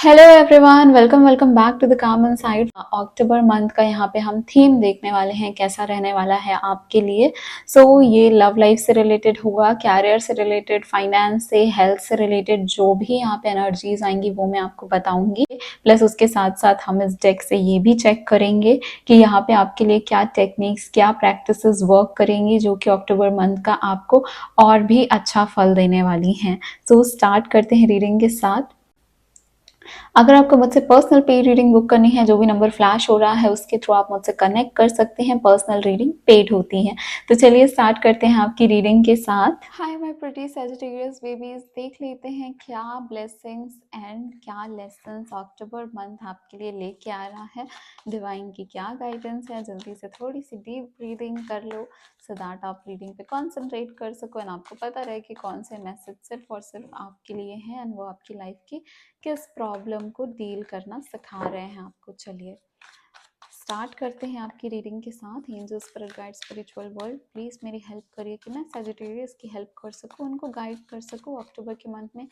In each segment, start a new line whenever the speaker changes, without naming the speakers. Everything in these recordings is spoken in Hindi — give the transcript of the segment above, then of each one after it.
Hello everyone, welcome welcome back to the calm inside. October month का यहाँ पे हम थीम देखने वाले हैं, कैसा रहने वाला है आपके लिए। ये लव लाइफ से रिलेटेड होगा, कैरियर से रिलेटेड, फाइनेंस से, हेल्थ से रिलेटेड, जो भी यहाँ पे एनर्जीज आएंगी वो मैं आपको बताऊंगी। प्लस उसके साथ साथ हम इस डेक से ये भी चेक करेंगे कि यहाँ पे आपके लिए क्या टेक्निक्स, क्या प्रैक्टिसेस वर्क करेंगी, जो कि अक्टूबर मंथ का आपको और भी अच्छा फल देने वाली हैं। स्टार्ट करते हैं रीडिंग के साथ। अगर आपको मुझसे पर्सनल पेड रीडिंग बुक करनी है, जो भी नंबर फ्लैश हो रहा है उसके थ्रू आप मुझसे कनेक्ट कर सकते हैं। पर्सनल रीडिंग पेड होती है। तो चलिए स्टार्ट करते हैं आपकी रीडिंग के साथ। Hi my pretty Sagittarius babies, देख लेते हैं क्या ब्लेसिंग्स एंड क्या लेसन्स अक्टूबर मंथ आपके लिए लेके आ रहा है। डिवाइन की क्या गाइडेंस है। जल्दी से थोड़ी सी डीप ब्रीदिंग कर लो सो दैट आप रीडिंग पे कंसंट्रेट कर सको एंड आपको पता रहे कि कौन से मैसेज सिर्फ और सिर्फ आपके लिए हैं एंड वो आपकी लाइफ की किस प्रॉब्लम को डील करना सिखा रहे हैं आपको। चलिए स्टार्ट करते हैं आपकी रीडिंग के साथ। Angel, spirit guide, spiritual world, please मेरी हेल्प करिए कि मैं सैजिटेरियस की हेल्प कर सकूं, उनको गाइड कर सकूं। अक्टूबर के मंथ में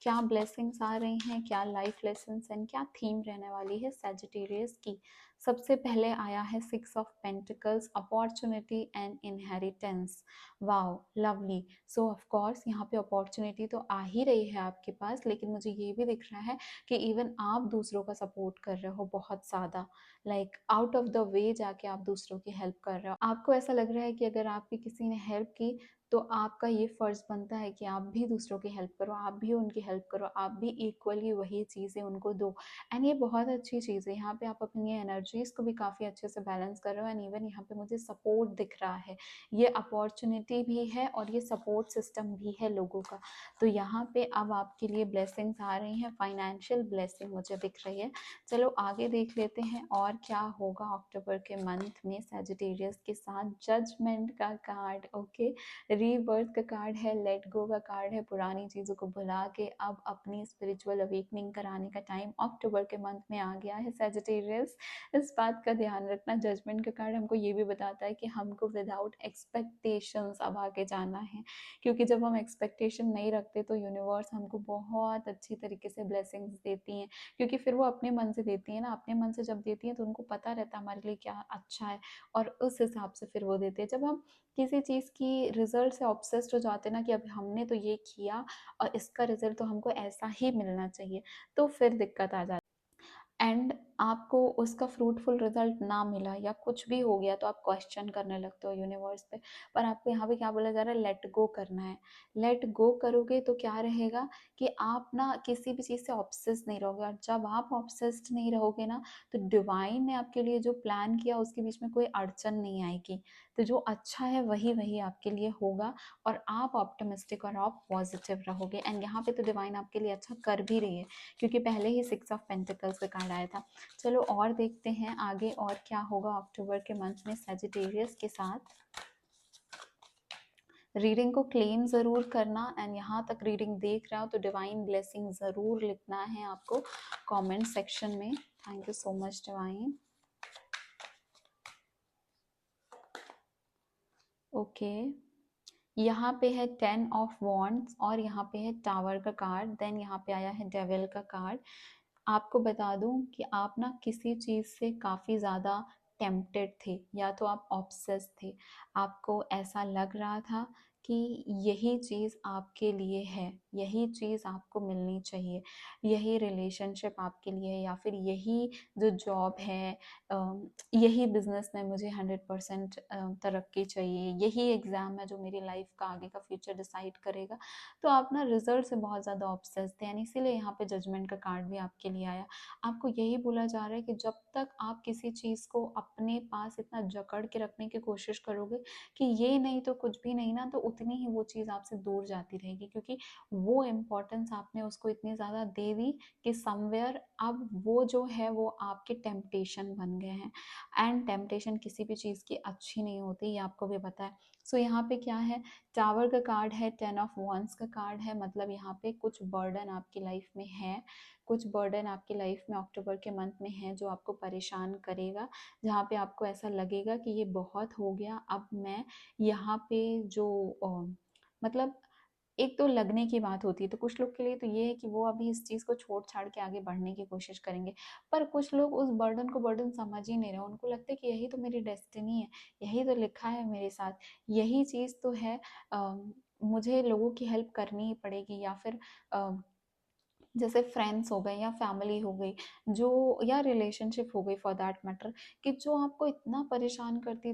क्या ब्लेसिंग्स आ रही हैं, क्या लाइफ लेसन्स एंड क्या थीम रहने वाली है सैजिटेरियस की। सबसे पहले आया है 6 of pentacles, opportunity and inheritance. Wow, lovely. Of course यहाँ पे अपॉर्चुनिटी तो आ ही रही है आपके पास, लेकिन मुझे ये भी दिख रहा है कि इवन आप दूसरों का सपोर्ट कर रहे हो बहुत ज़्यादा। Like out of the way जाके आप दूसरों की हेल्प कर रहे हो। आपको ऐसा लग रहा है कि अगर आपकी किसी ने हेल्प की तो आपका ये फर्ज बनता है कि आप भी दूसरों की हेल्प करो, आप भी उनकी हेल्प करो, आप भी इक्वली वही चीज़ें उनको दो। एंड ये बहुत अच्छी चीज़ है। यहाँ पे आप अपनी एनर्जीज को भी काफ़ी अच्छे से बैलेंस कर रहे हो एंड इवन यहाँ पे मुझे सपोर्ट दिख रहा है। ये अपॉर्चुनिटी भी है और ये सपोर्ट सिस्टम भी है लोगों का। तो यहाँ पे अब आपके लिए ब्लेसिंग्स आ रही हैं, फाइनेंशियल ब्लेसिंग मुझे दिख रही है। चलो आगे देख लेते हैं और क्या होगा अक्टूबर के मंथ में सैजिटेरियस के साथ। जजमेंट का कार्ड, ओके, रीबर्थ का कार्ड है, लेट गो का कार्ड है। पुरानी चीज़ों को भुला के अब अपनी स्पिरिचुअल अवेकनिंग कराने का टाइम अक्टूबर के मंथ में आ गया है सैजिटेरियस। इस बात का ध्यान रखना। जजमेंट का कार्ड हमको ये भी बताता है कि हमको विदाउट एक्सपेक्टेशंस अब आगे जाना है, क्योंकि जब हम एक्सपेक्टेशन नहीं रखते तो यूनिवर्स हमको बहुत अच्छी तरीके से ब्लेसिंग्स देती हैं, क्योंकि फिर वो अपने मन से देती है ना। अपने मन से जब देती है तो उनको पता रहता है हमारे लिए क्या अच्छा है और उस हिसाब से फिर वो देते हैं। जब हम किसी चीज़ की रिजल्ट से ऑब्सेस्ड हो जाते हैं ना कि अब हमने तो ये किया और इसका रिजल्ट तो हमको ऐसा ही मिलना चाहिए, तो फिर दिक्कत आ जाती है। एंड आपको उसका फ्रूटफुल रिजल्ट ना मिला या कुछ भी हो गया तो आप क्वेश्चन करने लगते हो यूनिवर्स पे। पर आपको यहाँ पे क्या बोला जा रहा है, लेट गो करना है। लेट गो करोगे तो क्या रहेगा कि आप ना किसी भी चीज़ से ऑब्सेस नहीं रहोगे, और जब आप ऑब्सेस्ड नहीं रहोगे ना तो डिवाइन ने आपके लिए जो प्लान किया उसके बीच में कोई अड़चन नहीं आएगी। तो जो अच्छा है वही वही आपके लिए होगा और आप ऑप्टिमिस्टिक और आप पॉजिटिव रहोगे। एंड यहाँ पे तो डिवाइन आपके लिए अच्छा कर भी रही है, क्योंकि पहले ही 6 ऑफ पेंटिकल्स का कार्ड आया था। चलो और देखते हैं आगे और क्या होगा अक्टूबर के मंथ में सैजिटेरियस के साथ। रीडिंग को क्लेम ज़रूर करना एंड यहाँ तक रीडिंग देख रहा हो तो डिवाइन ब्लेसिंग ज़रूर लिखना है आपको कमेंट सेक्शन में। Thank you so much divine. Okay, यहाँ पे है 10 ऑफ वॉन्ड्स और यहाँ पे है टावर का कार्ड, देन यहाँ पे आया है डेविल का कार्ड। आपको बता दूं कि आप ना किसी चीज़ से काफ़ी ज़्यादा टेम्प्टेड थे या तो आप ऑब्सेस थे। आपको ऐसा लग रहा था कि यही चीज़ आपके लिए है, यही चीज़ आपको मिलनी चाहिए, यही रिलेशनशिप आपके लिए है, या फिर यही जो जॉब है, यही बिजनेस में मुझे 100% तरक्की चाहिए, यही एग्ज़ाम है जो मेरी लाइफ का आगे का फ्यूचर डिसाइड करेगा। तो आप ना रिजल्ट से बहुत ज़्यादा ऑब्सेस थे एंड इसीलिए यहाँ पे जजमेंट का कार्ड भी आपके लिए आया। आपको यही बोला जा रहा है कि जब तक आप किसी चीज़ को अपने पास इतना जकड़ के रखने की कोशिश करोगे कि ये नहीं तो कुछ भी नहीं ना, तो उतनी ही वो चीज़ आपसे दूर जाती रहेगी, क्योंकि वो इम्पोर्टेंस आपने उसको इतनी ज़्यादा दे दी कि समवेयर अब वो जो है वो आपके टेम्पटेशन बन गए हैं। एंड टेम्पटेशन किसी भी चीज़ की अच्छी नहीं होती, ये आपको भी पता है। यहाँ पे क्या है, टावर का कार्ड है, 10 ऑफ वॉन्ड्स का कार्ड है, मतलब यहाँ पे कुछ बर्डन आपकी लाइफ में है, कुछ बर्डन आपकी लाइफ में अक्टूबर के मंथ में है जो आपको परेशान करेगा, जहाँ पे आपको ऐसा लगेगा कि ये बहुत हो गया, अब मैं यहाँ पे जो मतलब एक तो लगने की बात होती है, तो कुछ लोग के लिए तो ये है कि वो अभी इस चीज़ को छोड़-छाड़ के आगे बढ़ने की कोशिश करेंगे। पर कुछ लोग उस बर्डन को बर्डन समझ ही नहीं रहे, उनको लगता है कि यही तो मेरी डेस्टिनी है, यही तो लिखा है मेरे साथ, यही चीज़ तो है, मुझे लोगों की हेल्प करनी ही पड़ेगी, या फिर अ, जैसे फ्रेंड्स हो गए या फैमिली हो गई, जो या रिलेशनशिप हो गई फॉर दैट मैटर, कि जो आपको इतना परेशान करती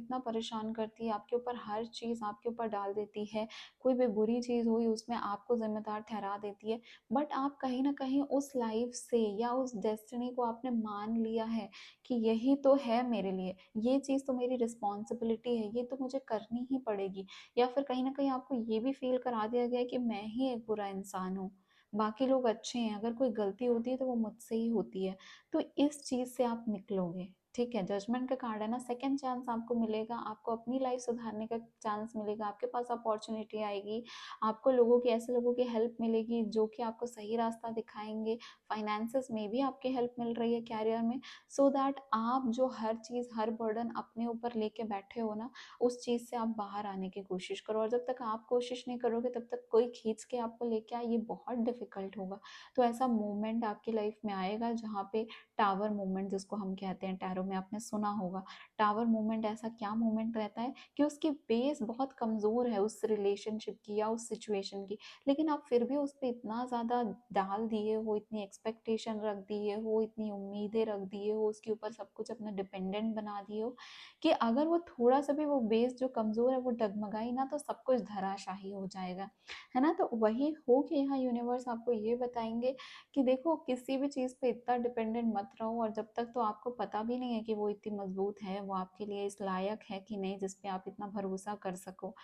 है, आपके ऊपर हर चीज़ आपके ऊपर डाल देती है, कोई भी बुरी चीज़ हुई उसमें आपको ज़िम्मेदार ठहरा देती है। बट आप कहीं न कहीं उस लाइफ़ से या उस डेस्टिनी को आपने मान लिया है कि यही तो है मेरे लिए, ये चीज़ तो मेरी रिस्पॉन्सिबिलिटी है, ये तो मुझे करनी ही पड़ेगी। या फिर कहीं न कहीं आपको ये भी फ़ील करा दिया गया है कि मैं ही एक बुरा इंसान हूँ। बाकी लोग अच्छे हैं, अगर कोई गलती होती है तो वो मुझसे ही होती है। तो इस चीज़ से आप निकलोगे, ठीक है? जजमेंट का कार्ड है ना, सेकंड चांस आपको मिलेगा, आपको अपनी लाइफ़ सुधारने का चांस मिलेगा, आपके पास अपॉर्च्युनिटी आएगी, आपको ऐसे लोगों की हेल्प मिलेगी जो कि आपको सही रास्ता दिखाएँगे, फाइनेंसेस में भी आपकी हेल्प मिल रही है करियर में, सो दैट आप जो हर चीज़, हर बर्डन अपने ऊपर लेके बैठे हो ना, उस चीज़ से आप बाहर आने की कोशिश करो, और जब तक आप कोशिश नहीं करोगे तब तक कोई खींच के आपको लेके आए, ये बहुत डिफ़िकल्ट होगा। तो ऐसा मोमेंट आपकी लाइफ़ में आएगा जहाँ पे टावर मोमेंट जिसको हम कहते हैं, टैरो में आपने सुना होगा। टावर मोमेंट ऐसा क्या मोमेंट रहता है कि उसकी बेस बहुत कमज़ोर है उस रिलेशनशिप की या उस सिचुएशन की, लेकिन आप फिर भी उस पे इतना ज़्यादा डाल दिए हो, इतनी एक्सपेक्टेशन रख दिए हो, इतनी उम्मीदें रख दिए हो, उसके ऊपर सब कुछ अपना डिपेंडेंट बना दिए हो कि अगर वो थोड़ा-सा भी वो बेस जो कमज़ोर है वो डगमगाई ना, तो सब कुछ धराशायी हो जाएगा, है ना? तो वही हो कि यहाँ यूनिवर्स आपको ये बताएँगे कि देखो, किसी भी चीज़ पे इतना डिपेंडेंट मत रहो, और जब तक तो आपको पता भी नहीं है कि वो इतनी मज़बूत है, वो आपके लिए इस लायक है कि नहीं जिस पे आप इतना भरोसा कर सको।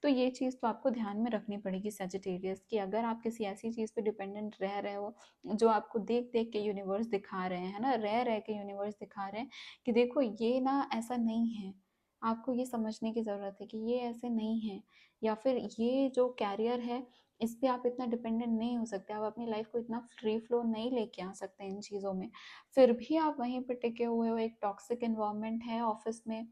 तो ये चीज़ तो आपको ध्यान में रखनी पड़ेगी सजिटेरियस, कि अगर आप किसी ऐसी चीज़ पे डिपेंडेंट रह रहे हो, जो आपको देख-देख के यूनिवर्स दिखा रहे हैं, है ना? रह-रह के यूनिवर्स दिखा रहे हैं कि देखो ये ना ऐसा नहीं है। आपको ये समझने की ज़रूरत है कि ये ऐसे नहीं है, या फिर ये जो कैरियर है, इस पे आप इतना डिपेंडेंट नहीं हो सकते, आप अपनी लाइफ़ को इतना फ्री फ्लो नहीं लेके आ सकते इन चीज़ों में। फिर भी आप वहीं पे टिके हुए हो, एक टॉक्सिक एनवायरनमेंट है ऑफ़िस में,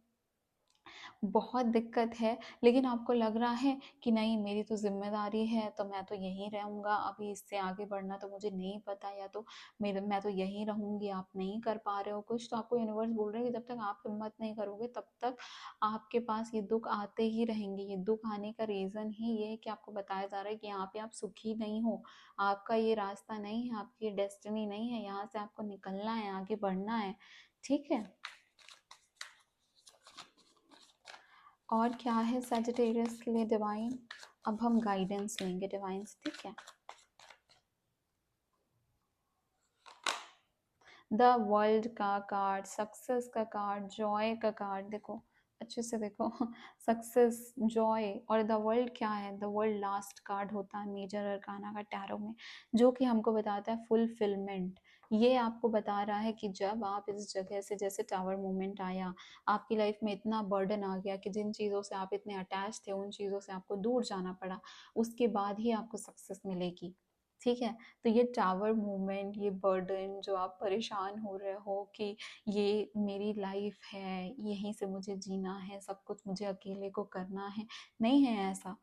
बहुत दिक्कत है, लेकिन आपको लग रहा है कि नहीं, मेरी तो ज़िम्मेदारी है, तो मैं तो यहीं रहूँगा, अभी इससे आगे बढ़ना तो मुझे नहीं पता, या तो मैं तो यहीं रहूँगी, आप नहीं कर पा रहे हो कुछ, तो आपको यूनिवर्स बोल रहा है कि जब तक आप हिम्मत नहीं करोगे तब तक आपके पास ये दुःख आते ही रहेंगे। ये दुःख आने का रीज़न ही ये है कि आपको बताया जा रहा है कि यहाँ पे आप सुखी नहीं हो, आपका ये रास्ता नहीं है, आपकी ये डेस्टिनी नहीं है, यहाँ से आपको निकलना है, आगे बढ़ना है, ठीक है? और क्या है सजिटेरियस के लिए डिवाइन? अब हम गाइडेंस लेंगे डिवाइन से, ठीक है? द वर्ल्ड का कार्ड, सक्सेस का कार्ड, जॉय का कार्ड, देखो अच्छे से देखो। सक्सेस, जॉय और द वर्ल्ड क्या है? द वर्ल्ड लास्ट कार्ड होता है मेजर अरकाना का टैरो में, जो कि हमको बताता है फुलफिलमेंट। ये आपको बता रहा है कि जब आप इस जगह से, जैसे टावर मोमेंट आया, आपकी लाइफ में इतना बर्डन आ गया कि जिन चीज़ों से आप इतने अटैच थे, उन चीज़ों से आपको दूर जाना पड़ा, उसके बाद ही आपको सक्सेस मिलेगी, ठीक है? तो ये टावर मूवमेंट, ये बर्डन जो आप परेशान हो रहे हो कि ये मेरी लाइफ है, यहीं से मुझे जीना है, सब कुछ मुझे अकेले को करना है, नहीं है ऐसा।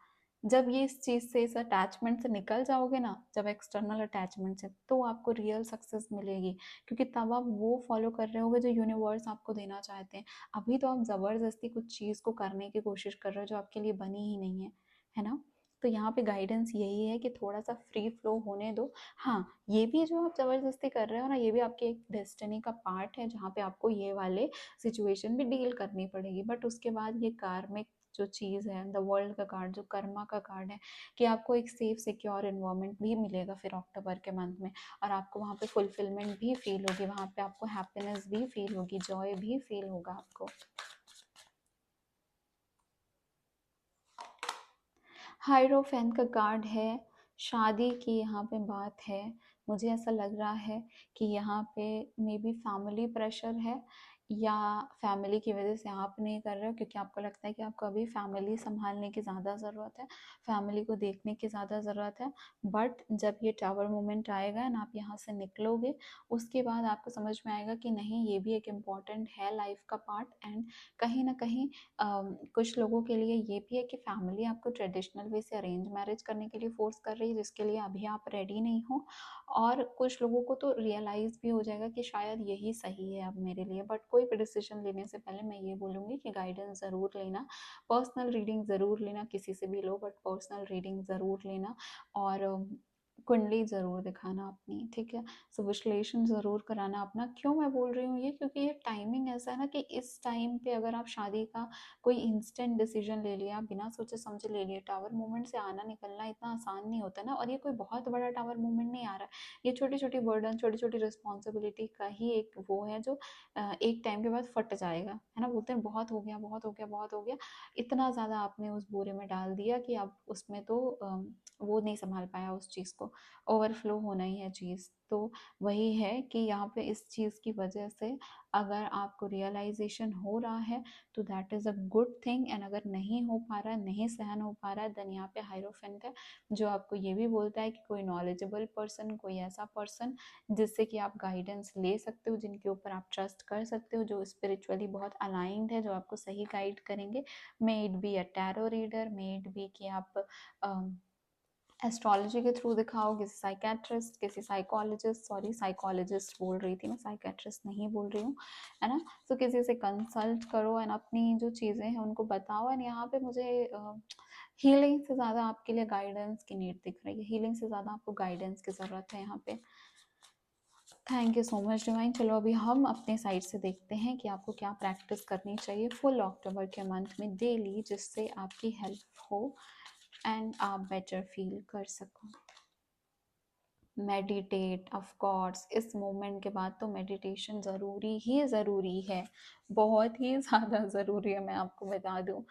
जब ये इस चीज़ से, इस अटैचमेंट से निकल जाओगे ना, जब एक्सटर्नल अटैचमेंट से, तो आपको रियल सक्सेस मिलेगी, क्योंकि तब आप वो फॉलो कर रहे होगे जो यूनिवर्स आपको देना चाहते हैं। अभी तो आप ज़बरदस्ती कुछ चीज़ को करने की कोशिश कर रहे हो जो आपके लिए बनी ही नहीं है ना? तो यहाँ पे गाइडेंस यही है कि थोड़ा-सा फ्री फ्लो होने दो। हाँ, ये भी जो आप ज़बरदस्ती कर रहे हो ना, ये भी आपकी एक डेस्टिनी का पार्ट है, जहाँ पे आपको ये वाले सिचुएशन भी डील करनी पड़ेगी। बट उसके बाद ये कार्मिक जो चीज़ है, द वर्ल्ड का कार्ड, जो कर्मा का कार्ड है, कि आपको एक सेफ सिक्योर एनवायरनमेंट भी मिलेगा फिर अक्टूबर के मंथ में, और आपको वहाँ पे फुलफिलमेंट भी फ़ील होगी, वहाँ पे आपको हैप्पीनेस भी फ़ील होगी, जॉय भी फ़ील होगा आपको। हायरोफेंट का कार्ड है, शादी की यहाँ पे बात है। मुझे ऐसा लग रहा है कि यहाँ पे मे बी फैमिली प्रेशर है, या फैमिली की वजह से आप नहीं कर रहे हो क्योंकि आपको लगता है कि आपको अभी फैमिली संभालने की ज़्यादा ज़रूरत है, फैमिली को देखने की ज़्यादा ज़रूरत है। बट जब ये टावर मोमेंट आएगा एंड आप यहाँ से निकलोगे, उसके बाद आपको समझ में आएगा कि नहीं, ये भी एक इम्पॉर्टेंट है लाइफ का पार्ट। एंड कहीं न कहीं कुछ लोगों के लिए ये भी है कि फैमिली आपको ट्रेडिशनल वे से अरेंज मैरिज करने के लिए फ़ोर्स कर रही है, जिसके लिए अभी आप रेडी नहीं हो। और कुछ लोगों को तो रियलाइज़ भी हो जाएगा कि शायद यही सही है अब मेरे लिए। बट कोई भी डिसीजन लेने से पहले मैं ये बोलूँगी कि गाइडेंस ज़रूर लेना, पर्सनल रीडिंग ज़रूर लेना, किसी से भी लो बट पर्सनल रीडिंग ज़रूर लेना। और कुंडली ज़रूर दिखाना अपनी, ठीक है? सो विश्लेषण ज़रूर कराना अपना। क्यों मैं बोल रही हूँ ये? क्योंकि ये टाइमिंग ऐसा है ना कि इस टाइम पे अगर आप शादी का कोई इंस्टेंट डिसीजन ले लिया, बिना सोचे समझे ले लिया, टावर मूवमेंट से आना निकलना इतना आसान नहीं होता ना। और ये कोई बहुत बड़ा टावर मूवमेंट नहीं आ रहा है, ये छोटी-छोटी बर्डन, छोटी-छोटी रिस्पॉन्सिबिलिटी का ही एक वो है जो एक टाइम के बाद फट जाएगा, है ना? बोलते हैं बहुत हो गया, बहुत हो गया, बहुत हो गया। इतना ज़्यादा आपने उस बोरे में डाल दिया कि अब उसमें तो वो नहीं सँभाल पाया उस चीज़ को, ओवरफ्लो होना ही है चीज़। तो वही है कि यहाँ पे इस चीज़ की वजह से अगर आपको रियलाइज़ेशन हो रहा है तो that is a good thing. And अगर नहीं हो पा रहा है, नहीं सहन हो पा रहा है, देन यहाँ पे हायरोफेंट है जो आपको ये भी बोलता है कि कोई नॉलेजेबल पर्सन, कोई ऐसा पर्सन जिससे कि आप गाइडेंस ले सकते हो, जिनके ऊपर आप ट्रस्ट कर सकते हो, जो स्पिरिचुअली बहुत अलाइंड है, जो आपको सही गाइड करेंगे। May it be a tarot reader, may it be कि आप एस्ट्रोलॉजी के थ्रू दिखाओ, किसी साइकेट्रिस्ट, किसी साइकोलॉजिस्ट, सॉरी साइकोलॉजिस्ट बोल रही थी मैं, साइकेट्रिस्ट नहीं बोल रही हूँ, है ना? तो किसी से कंसल्ट करो एंड अपनी जो चीज़ें हैं उनको बताओ। एंड यहाँ पे मुझे हीलिंग से ज़्यादा आपके लिए गाइडेंस की नीड दिख रही है, हीलिंग से ज़्यादा आपको गाइडेंस की ज़रूरत है यहाँ पे। Thank you so much divine. चलो अभी हम अपने साइड से देखते हैं कि आपको क्या प्रैक्टिस करनी चाहिए फुल अक्टूबर के मंथ में डेली, जिससे आपकी हेल्प हो एंड आप बेटर फील कर सको। मेडिटेट, ऑफ कोर्स इस मोमेंट के बाद तो मेडिटेशन ज़रूरी ही ज़रूरी है, बहुत ही ज़्यादा ज़रूरी है, मैं आपको बता दूँ।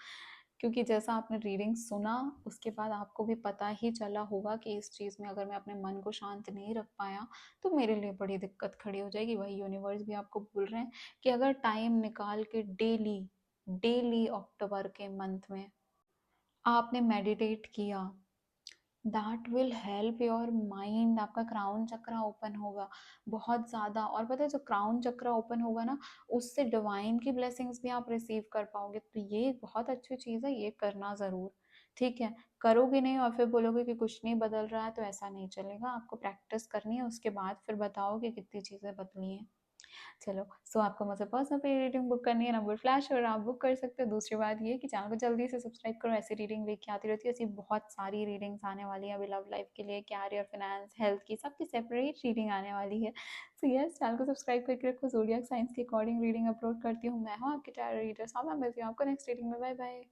क्योंकि जैसा आपने रीडिंग सुना, उसके बाद आपको भी पता ही चला होगा कि इस चीज़ में अगर मैं अपने मन को शांत नहीं रख पाया, तो मेरे लिए बड़ी दिक्कत खड़ी हो जाएगी। वही यूनिवर्स भी आपको बोल रहे हैं कि अगर टाइम निकाल के डेली, डेली अक्टूबर के मंथ में आपने मेडिटेट किया, that will help your mind. आपका क्राउन चक्रा ओपन होगा बहुत ज़्यादा। और पता है जो क्राउन चक्रा ओपन होगा ना, उससे डिवाइन की ब्लेसिंग्स भी आप रिसीव कर पाओगे। तो ये बहुत अच्छी चीज़ है, ये करना ज़रूर, ठीक है? करोगे नहीं और फिर बोलोगे कि कुछ नहीं बदल रहा है, तो ऐसा नहीं चलेगा। आपको प्रैक्टिस करनी है, उसके बाद फिर बताओगे कितनी चीज़ें बदली हैं। चलो, सो आपको मुझसे पर्सनल पे रीडिंग बुक करनी है, नंबर फ्लैश हो रहा है, आप बुक कर सकते हो। दूसरी बात ये कि चैनल को जल्दी से सब्सक्राइब करो, ऐसी रीडिंग लेके आती रहती है। ऐसी बहुत सारी रीडिंग्स आने वाली हैं अभी लव लाइफ के लिए, कैरियर, फाइनेंस, हेल्थ की, सबकी सेपरेट रीडिंग आने वाली है। सो यस, चैनल को सब्सक्राइब करके रखो। ज़ोडिएक साइंस के अकॉर्डिंग रीडिंग अपलोड करती हूँ मैं हूँ आपकी टैरो रीडर। मैं मिलती हूँ आपको नेक्स्ट रीडिंग में। Bye bye.